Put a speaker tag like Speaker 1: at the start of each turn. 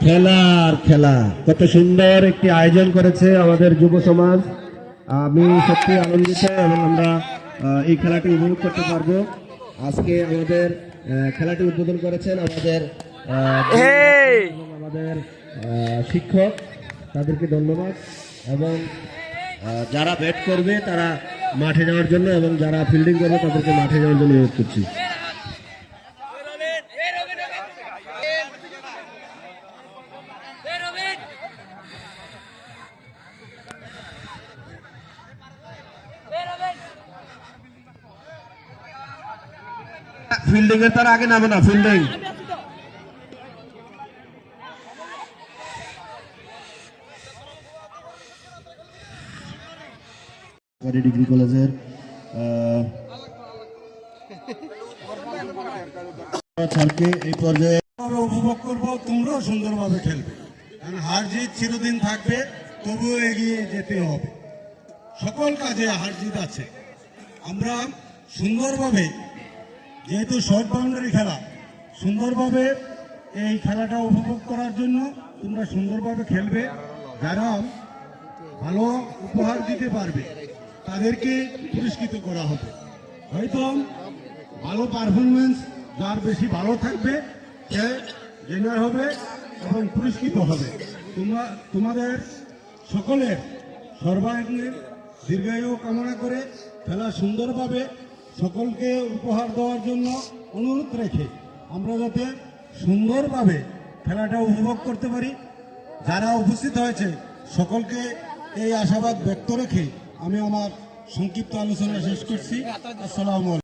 Speaker 1: খেলার খেলা কত সুন্দর একটি আয়োজন করেছে আমাদের যুব সমাজ। আমি সত্যি আনন্দিত এবং আমরা এই খেলাটি উপভোগ করতে পারবো। আজকে আমাদের খেলাটি উদ্বোধন করেছেন আমাদের শিক্ষক, তাদেরকে ধন্যবাদ। এবং যারা ব্যাট করবে তারা মাঠে যাওয়ার জন্য এবং যারা ফিল্ডিং করবে তাদেরকে মাঠে যাওয়ার জন্য অনুরোধ করছি। ফিল্ডিং এর তার আগে নামে না, ফিল্ডিং ডিগ্রি কলেজের ছাড়কে এই পর্যায়ে
Speaker 2: উপভোগ করবো, তোমরাও সুন্দরভাবে খেলবে। কারণ হার জিত চিরদিন থাকবে, তবুও এগিয়ে যেতে হবে। সকল কাজে হার জিত আছে। আমরা সুন্দরভাবে, যেহেতু শর্ট বাউন্ডারি খেলা, সুন্দরভাবে এই খেলাটা উপভোগ করার জন্য তোমরা সুন্দরভাবে খেলবে। যারা ভালো উপহার দিতে পারবে তাদেরকে পুরস্কৃত করা হবে। হয়তো ভালো পারফরমেন্স যার বেশি ভালো থাকবে সে জেনার হবে এবং পুরস্কৃত হবে। তোমাদের সকলের সর্বাঙ্গীন দীর্ঘায়ু কামনা করে খেলা সুন্দরভাবে সকলকে উপহার দেওয়ার জন্য অনুরোধ রেখে আমরা যাতে সুন্দরভাবে খেলাটা উপভোগ করতে পারি। যারা উপস্থিত হয়েছে সকলকে এই আশাবাদ ব্যক্ত রেখে আমি আমার সংক্ষিপ্ত আলোচনা শেষ করছি। আসসালামু আলাইকুম।